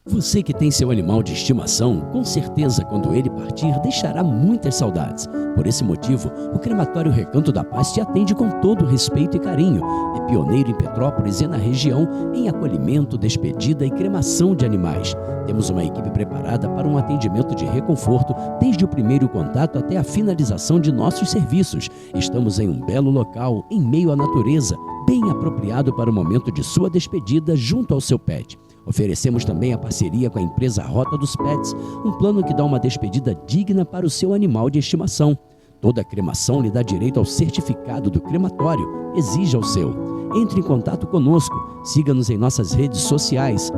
Você que tem seu animal de estimação, com certeza quando ele partir deixará muitas saudades. Por esse motivo, o Crematório Recanto da Paz te atende com todo respeito e carinho. É pioneiro em Petrópolis e na região em acolhimento, despedida e cremação de animais. Temos uma equipe preparada para um atendimento de reconforto desde o primeiro contato até a finalização de nossos serviços. Estamos em um belo local, em meio à natureza, bem apropriado para o momento de sua despedida junto ao seu pet. Oferecemos também a parceria com a empresa Rota dos Pets, um plano que dá uma despedida digna para o seu animal de estimação. Toda cremação lhe dá direito ao certificado do crematório. Exija o seu. Entre em contato conosco, siga-nos em nossas redes sociais,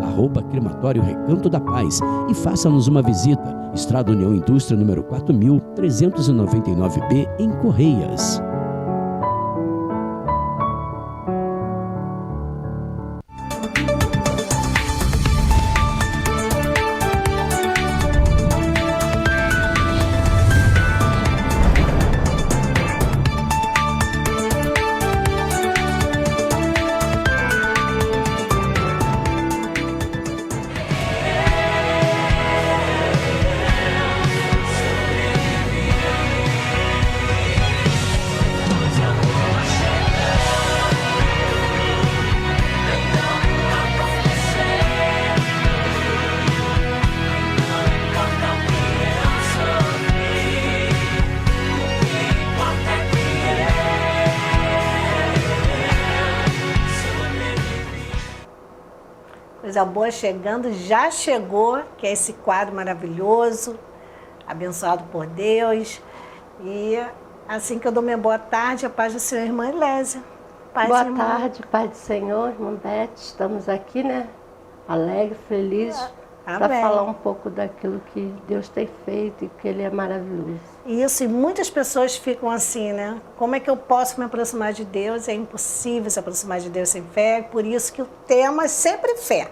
@Crematório Recanto da Paz e faça-nos uma visita. Estrada União Indústria, número 4399B, em Correias. Coisa boa chegando, já chegou, que é esse quadro maravilhoso, abençoado por Deus. E assim que eu dou minha boa tarde, a paz do Senhor, irmã Elésia. Paz, boa irmã. tarde, paz do Senhor, irmã Beth. Estamos aqui, né? Alegre, felizes, para falar um pouco daquilo que Deus tem feito e que Ele é maravilhoso. Isso, e muitas pessoas ficam assim, né? Como é que eu posso me aproximar de Deus? É impossível se aproximar de Deus sem fé, por isso que o tema é sempre fé.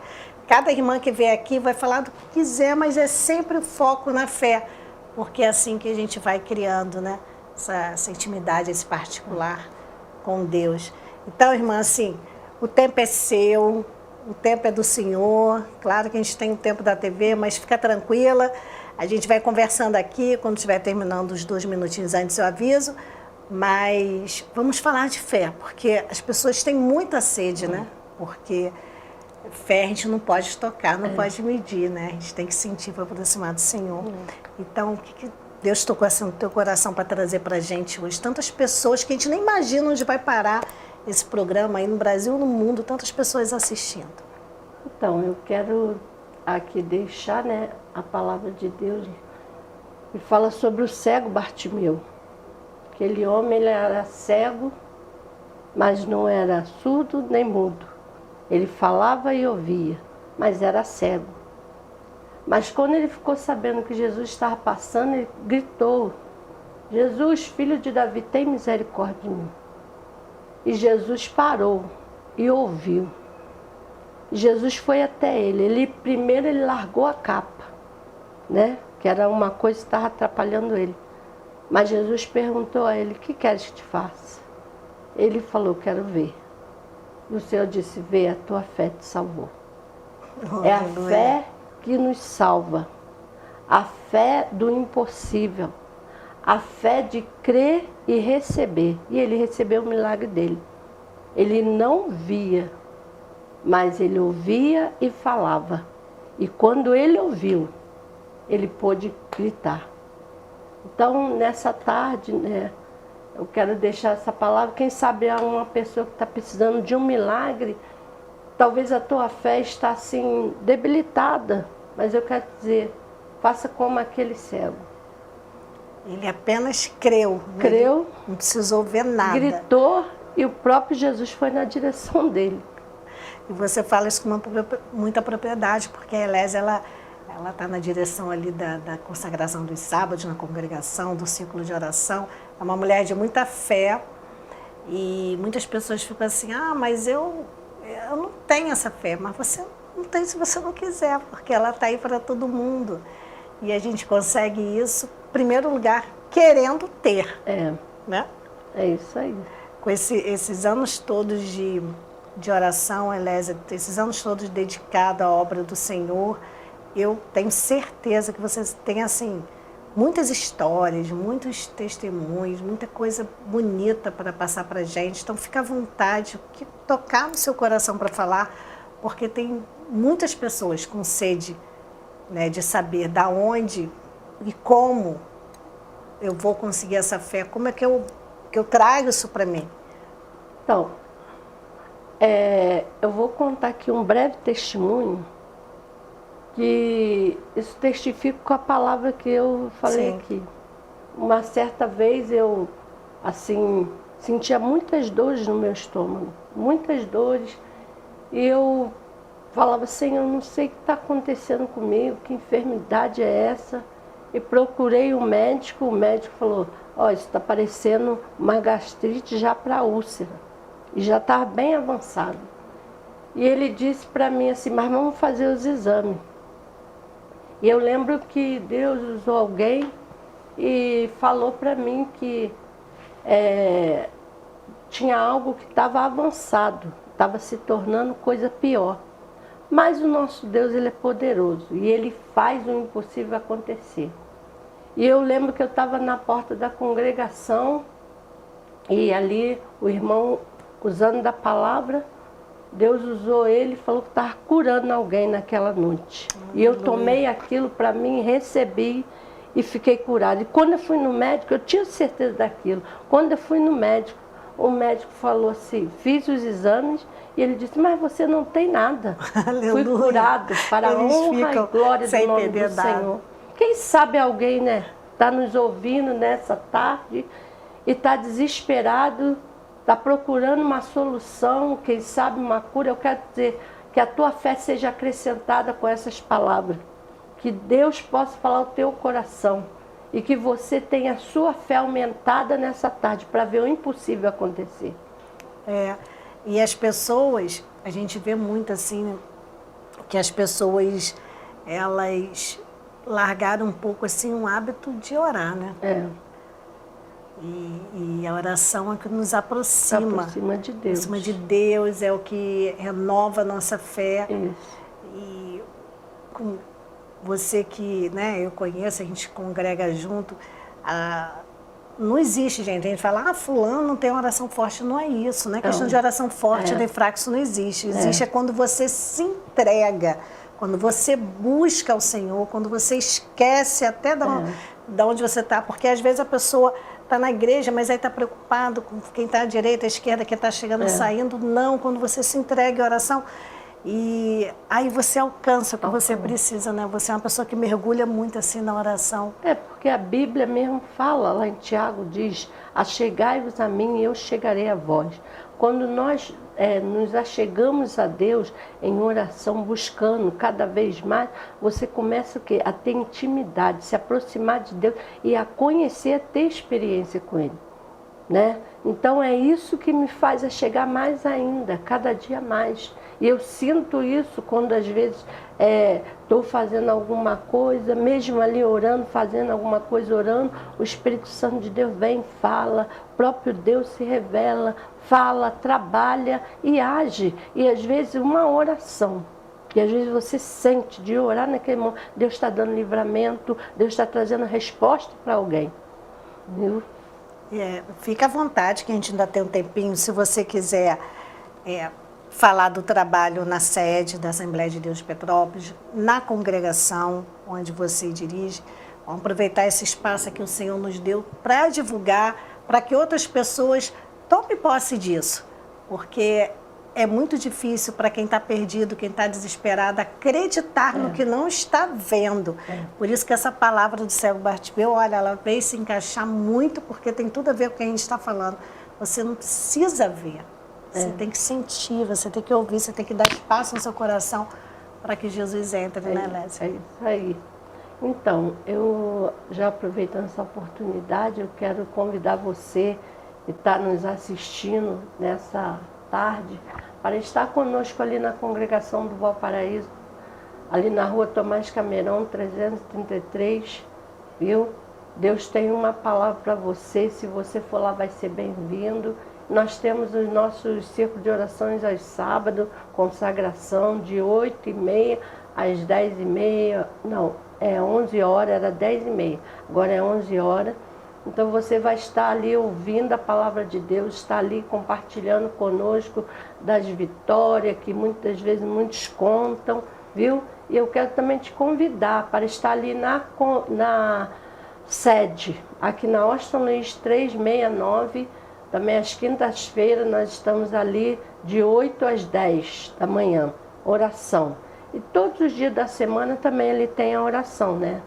Cada irmã que vier aqui vai falar do que quiser, mas é sempre o foco na fé, porque é assim que a gente vai criando, né? Essa intimidade, esse particular com Deus. Então, irmã, assim, o tempo é seu, o tempo é do Senhor. Claro que a gente tem o tempo da TV, mas fica tranquila. A gente vai conversando aqui, quando estiver terminando os 2 minutinhos antes eu aviso. Mas vamos falar de fé, porque as pessoas têm muita sede, né? Porque fé a gente não pode tocar, não pode medir, né? A gente tem que sentir para aproximar do Senhor. Então, o que Deus tocou assim no teu coração para trazer para a gente hoje? Tantas pessoas que a gente nem imagina onde vai parar esse programa aí no Brasil, no mundo, tantas pessoas assistindo. Então, eu quero aqui deixar, né, a palavra de Deus que fala sobre o cego Bartimeu. Aquele homem, ele era cego, mas não era surdo nem mudo. Ele falava e ouvia, mas era cego. Mas quando ele ficou sabendo que Jesus estava passando, ele gritou: Jesus, filho de Davi, tem misericórdia de mim. E Jesus parou e ouviu. Jesus foi até ele. Primeiro ele largou a capa, né? Que era uma coisa que estava atrapalhando ele. Mas Jesus perguntou a ele: o que queres que te faça? Ele falou: quero ver. E o Senhor disse: vê, a tua fé te salvou. É a fé que nos salva. A fé do impossível. A fé de crer e receber. E ele recebeu o milagre dele. Ele não via, mas ele ouvia e falava. E quando ele ouviu, ele pôde gritar. Então, nessa tarde, né, eu quero deixar essa palavra. Quem sabe há uma pessoa que está precisando de um milagre. Talvez a tua fé está assim, debilitada. Mas eu quero dizer, faça como aquele cego. Ele apenas creu. Né? Creu. Não precisou ver nada. Gritou e o próprio Jesus foi na direção dele. E você fala isso com muita propriedade, porque a Elésia, ela está na direção ali da consagração dos sábados, na congregação, do círculo de oração. É uma mulher de muita fé e muitas pessoas ficam assim: mas eu não tenho essa fé. Mas você não tem se você não quiser, porque ela está aí para todo mundo. E a gente consegue isso, em primeiro lugar, querendo ter. Né? É isso aí. Com esses anos todos de oração, Elésia, esses anos todos dedicados à obra do Senhor, eu tenho certeza que você tem, assim, muitas histórias, muitos testemunhos, muita coisa bonita para passar para a gente. Então, fica à vontade, o que tocar no seu coração para falar, porque tem muitas pessoas com sede, né, de saber da onde e como eu vou conseguir essa fé, como é que eu trago isso para mim. Então, eu vou contar aqui um breve testemunho, que isso testifica com a palavra que eu falei. Sim. Aqui. Uma certa vez eu, assim, sentia muitas dores no meu estômago, muitas dores, e eu falava: Senhor, eu não sei o que está acontecendo comigo, que enfermidade é essa? E procurei o médico falou: isso está parecendo uma gastrite já para úlcera. E já estava bem avançado. E ele disse para mim assim: mas vamos fazer os exames. E eu lembro que Deus usou alguém e falou para mim que tinha algo que estava avançado, estava se tornando coisa pior. Mas o nosso Deus, ele é poderoso e ele faz o impossível acontecer. E eu lembro que eu estava na porta da congregação e ali o irmão, usando da palavra, Deus usou ele e falou que estava curando alguém naquela noite. E eu tomei aquilo para mim, recebi e fiquei curada. E quando eu fui no médico, eu tinha certeza daquilo. Quando eu fui no médico, o médico falou assim, fiz os exames e ele disse, mas você não tem nada. Fui curado para a honra e glória do nome do Senhor. Quem sabe alguém, né, está nos ouvindo nessa tarde e está desesperado, está procurando uma solução, quem sabe uma cura. Eu quero dizer que a tua fé seja acrescentada com essas palavras. Que Deus possa falar ao teu coração e que você tenha a sua fé aumentada nessa tarde para ver o impossível acontecer. E as pessoas, a gente vê muito assim, que as pessoas, elas largaram um pouco assim um hábito de orar, né? E a oração é o que nos aproxima. Aproxima de Deus. Aproxima de Deus, é o que renova a nossa fé. Isso. E com você que, né, eu conheço, a gente congrega junto, não existe, gente. A gente fala, fulano não tem oração forte. Não é isso, não é questão de oração forte nem fraca, isso não existe. Existe é quando você se entrega, quando você busca o Senhor, quando você esquece até de onde você está. Porque às vezes a pessoa está na igreja, mas aí está preocupado com quem está à direita, à esquerda, quem está chegando, saindo. Não, quando você se entrega à oração, e aí você alcança o que você precisa, né? Você é uma pessoa que mergulha muito assim na oração. Porque a Bíblia mesmo fala, lá em Tiago diz, achegai-vos a mim e eu chegarei a vós. Quando nós nos achegamos a Deus em oração, buscando cada vez mais, você começa o quê? A ter intimidade, se aproximar de Deus e a conhecer, a ter experiência com Ele, né? Então é isso que me faz a chegar mais ainda, cada dia mais. E eu sinto isso quando às vezes estou fazendo alguma coisa, mesmo ali orando, fazendo alguma coisa, orando, o Espírito Santo de Deus vem, fala, o próprio Deus se revela, fala, trabalha e age. E às vezes uma oração, e às vezes você sente de orar naquele momento, Deus está dando livramento, Deus está trazendo resposta para alguém. Viu? Fica à vontade, que a gente ainda tem um tempinho, se você quiser falar do trabalho na sede da Assembleia de Deus de Petrópolis, na congregação onde você dirige. Vamos aproveitar esse espaço que o Senhor nos deu para divulgar, para que outras pessoas tomem posse disso, porque é muito difícil para quem está perdido, quem está desesperado, acreditar no que não está vendo. Por isso que essa palavra do cego Bartimeu, olha, ela veio se encaixar muito, porque tem tudo a ver com o que a gente está falando. Você não precisa ver. Você tem que sentir, você tem que ouvir, você tem que dar espaço no seu coração para que Jesus entre, né, Lésia? É isso aí. Então, eu já aproveitando essa oportunidade, eu quero convidar você que está nos assistindo nessa tarde para estar conosco ali na congregação do Valparaíso, ali na rua Tomás Cameron, 333, viu? Deus tem uma palavra para você, se você for lá vai ser bem-vindo. Nós temos os nossos círculos de orações aos sábados, consagração de 8h30 às 10h30, não, 11 horas, era 10h30, agora é 11 horas. Então você vai estar ali ouvindo a palavra de Deus, está ali compartilhando conosco das vitórias, que muitas vezes muitos contam, viu? E eu quero também te convidar para estar ali na sede, aqui na Austin Luiz 369, também às quintas-feiras nós estamos ali de 8 às 10 da manhã, oração. E todos os dias da semana também ele tem a oração, né?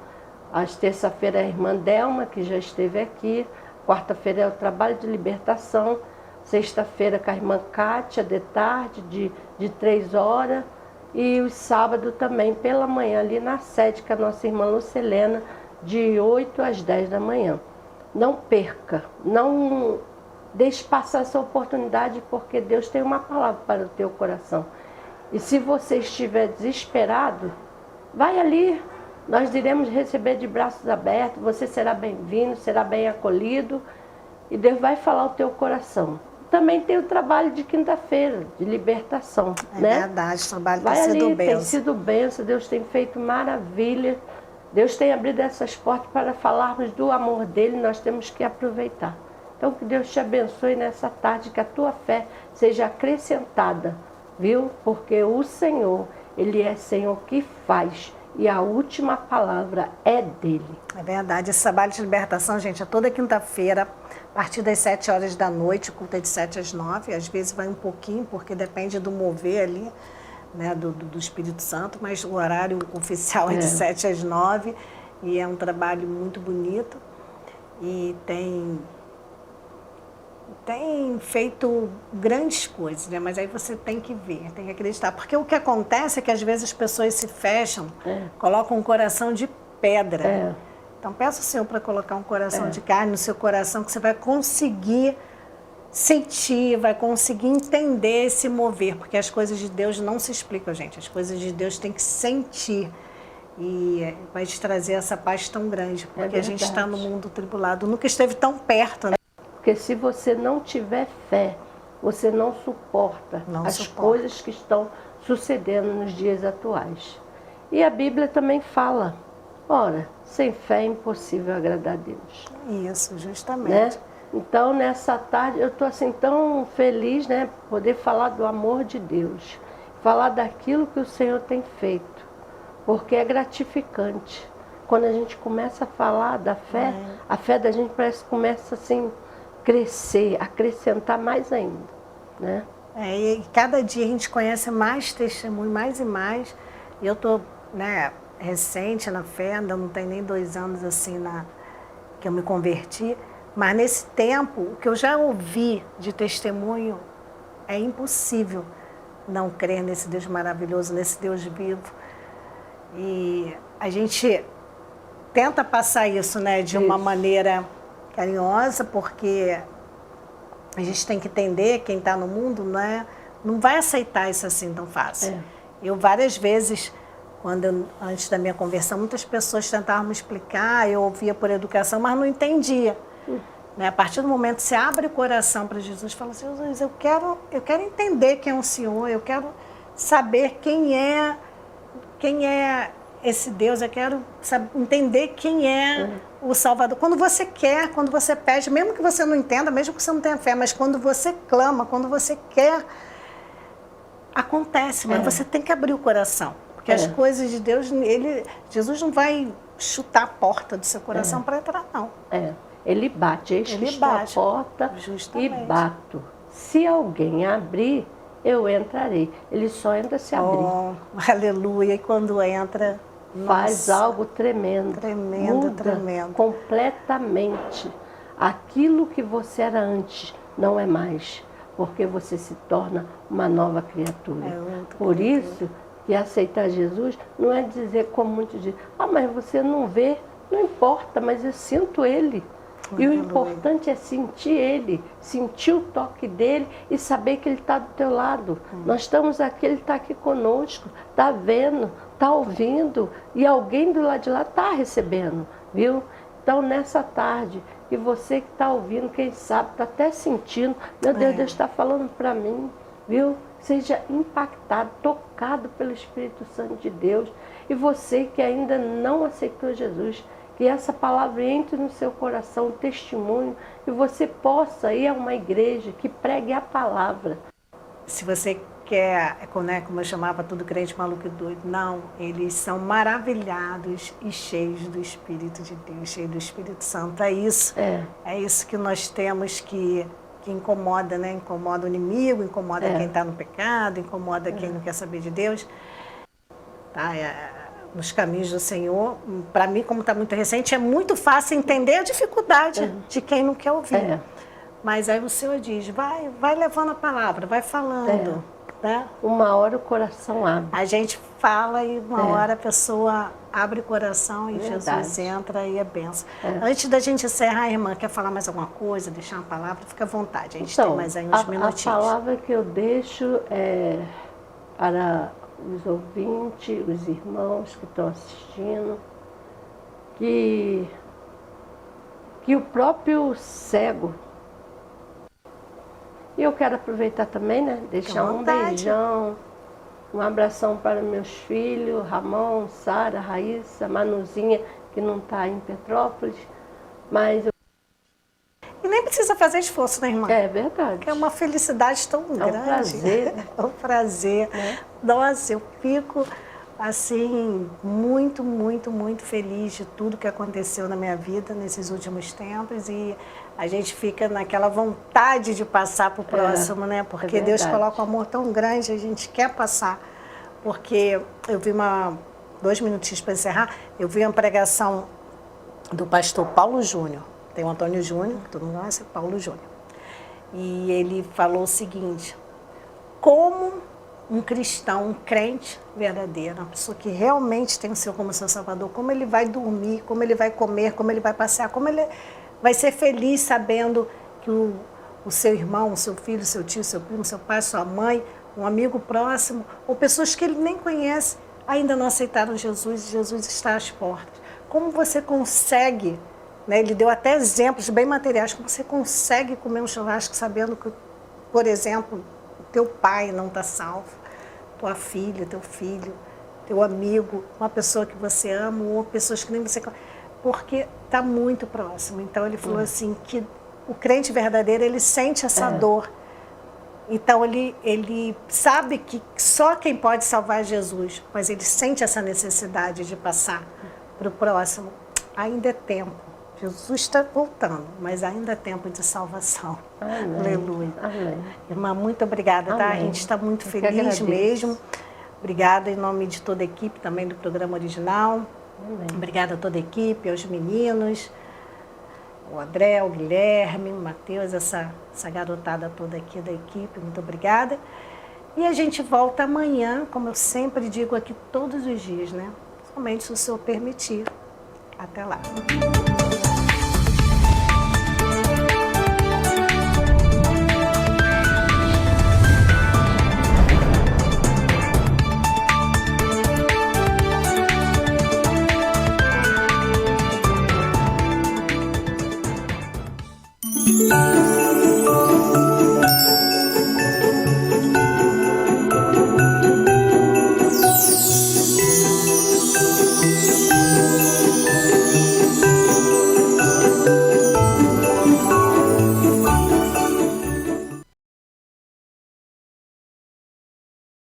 Às terça-feira é a irmã Delma, que já esteve aqui. Quarta-feira é o trabalho de libertação. Sexta-feira com a irmã Kátia, de tarde, de 3 horas. E o sábado também, pela manhã, ali na sede, com a nossa irmã Lucelena, de 8 às 10 da manhã. Não perca, não deixe passar essa oportunidade, porque Deus tem uma palavra para o teu coração. E se você estiver desesperado, vai ali, nós iremos receber de braços abertos, você será bem-vindo, será bem acolhido, e Deus vai falar o teu coração. Também tem o trabalho de quinta-feira, de libertação. É, né? Verdade, o trabalho vai tem ali, sido bênção. Tem sido bênção, Deus tem feito maravilha, Deus tem abrido essas portas para falarmos do amor dele, nós temos que aproveitar. Então que Deus te abençoe nessa tarde, que a tua fé seja acrescentada, viu? Porque o Senhor, Ele é Senhor que faz e a última palavra é dele. É verdade, esse trabalho de libertação, gente, é toda quinta-feira, a partir das 7 horas da noite, o culto é de 7 às 9, às vezes vai um pouquinho, porque depende do mover ali, né, do Espírito Santo, mas o horário oficial é de 7 às 9, e é um trabalho muito bonito, e tem feito grandes coisas, né? Mas aí você tem que ver, tem que acreditar. Porque o que acontece é que às vezes as pessoas se fecham, colocam um coração de pedra. Então peça ao Senhor para colocar um coração de carne no seu coração, que você vai conseguir sentir, vai conseguir entender, se mover. Porque as coisas de Deus não se explicam, gente. As coisas de Deus tem que sentir. E vai te trazer essa paz tão grande. Porque a gente está no mundo tribulado. Nunca esteve tão perto, né? Porque se você não tiver fé, você não suporta as coisas que estão sucedendo nos dias atuais. E a Bíblia também fala, ora, sem fé é impossível agradar a Deus. Isso, justamente. Né? Então, nessa tarde, eu estou assim tão feliz, né, poder falar do amor de Deus, falar daquilo que o Senhor tem feito, porque é gratificante. Quando a gente começa a falar da fé, a fé da gente parece que começa assim crescer, acrescentar mais ainda, né? E cada dia a gente conhece mais testemunho, mais e mais. Eu estou, né, recente na fé, ainda não tem nem 2 anos assim que eu me converti, mas nesse tempo, o que eu já ouvi de testemunho, é impossível não crer nesse Deus maravilhoso, nesse Deus vivo. E a gente tenta passar isso, né, de uma maneira carinhosa, porque a gente tem que entender, quem está no mundo não vai aceitar isso assim tão fácil. Eu várias vezes, antes da minha conversão, muitas pessoas tentavam me explicar, eu ouvia por educação, mas não entendia. Né? A partir do momento que você abre o coração para Jesus, fala assim, Jesus, eu quero entender quem é o Senhor, eu quero saber quem é esse Deus, eu quero entender quem é o Salvador. Quando você quer, quando você pede, mesmo que você não entenda, mesmo que você não tenha fé, mas quando você clama, quando você quer, acontece, mas você tem que abrir o coração. Porque as coisas de Deus, Jesus não vai chutar a porta do seu coração para entrar, não. Ele bate, estou a porta e bato. Se alguém abrir, eu entrarei. Ele só entra se abrir. Aleluia. E quando entra, faz algo tremendo. Muda completamente. Aquilo que você era antes não é mais, porque você se torna uma nova criatura. Por isso que aceitar Jesus não é dizer como muitos dizem, mas você não vê, não importa, mas eu sinto Ele. E o importante é sentir Ele, sentir o toque dEle e saber que Ele está do teu lado. Nós estamos aqui, Ele está aqui conosco, está vendo, está ouvindo e alguém do lado de lá está recebendo, viu? Então, nessa tarde, que você que está ouvindo, quem sabe, está até sentindo, meu Deus, Deus está falando para mim, viu? Seja impactado, tocado pelo Espírito Santo de Deus. E você que ainda não aceitou Jesus, que essa palavra entre no seu coração, um testemunho, e você possa ir a uma igreja que pregue a palavra. Se você quer, né, como eu chamava tudo crente maluco e doido, não, eles são maravilhados e cheios do Espírito de Deus, cheios do Espírito Santo. É isso. É isso que nós temos que incomoda, né? Incomoda o inimigo, incomoda quem está no pecado, incomoda quem não quer saber de Deus. Tá? Nos caminhos do Senhor, para mim, como está muito recente, é muito fácil entender a dificuldade de quem não quer ouvir. Mas aí o Senhor diz, vai levando a palavra, vai falando. Né? Uma hora o coração abre. A gente fala e uma hora a pessoa abre o coração e Jesus entra e é benção. Antes da gente encerrar, irmã, quer falar mais alguma coisa, deixar uma palavra? Fica à vontade, a gente tem mais aí uns minutinhos. A palavra que eu deixo é para os ouvintes, os irmãos que estão assistindo, que o próprio cego, e eu quero aproveitar também, né, deixar um beijão, um abração para meus filhos, Ramon, Sara, Raíssa, Manuzinha, que não está em Petrópolis, mas... E nem precisa fazer esforço, né, irmã? É verdade. É uma felicidade tão grande. É um prazer. É um prazer. Nossa, eu fico assim, muito, muito, muito feliz de tudo que aconteceu na minha vida nesses últimos tempos, e a gente fica naquela vontade de passar para o próximo, né? Porque Deus coloca um amor tão grande, a gente quer passar. Porque eu vi 2 minutinhos para encerrar, eu vi uma pregação do pastor Paulo Júnior. Tem o Antônio Júnior, que todo mundo conhece, Paulo Júnior. E ele falou o seguinte: como um cristão, um crente verdadeiro, uma pessoa que realmente tem o Senhor como seu Salvador, como ele vai dormir, como ele vai comer, como ele vai passear, como ele vai ser feliz sabendo que o seu irmão, o seu filho, o seu tio, o seu primo, o seu pai, sua mãe, um amigo próximo, ou pessoas que ele nem conhece, ainda não aceitaram Jesus, e Jesus está às portas. Como você consegue, né, ele deu até exemplos bem materiais, como você consegue comer um churrasco sabendo que, por exemplo, teu pai não está salvo, tua filha, teu filho, teu amigo, uma pessoa que você ama, ou pessoas que nem você conhece, porque está muito próximo. Então ele falou assim, que o crente verdadeiro, ele sente essa dor. Então ele sabe que só quem pode salvar é Jesus, mas ele sente essa necessidade de passar para o próximo. Ainda é tempo. Jesus está voltando, mas ainda é tempo de salvação. Amém. Aleluia. Amém. Irmã, muito obrigada, tá? A gente está muito feliz mesmo. Obrigada em nome de toda a equipe também do programa original. Amém. Obrigada a toda a equipe, aos meninos, o André, o Guilherme, o Matheus, essa garotada toda aqui da equipe. Muito obrigada. E a gente volta amanhã, como eu sempre digo aqui todos os dias, né? Somente se o Senhor permitir. Até lá.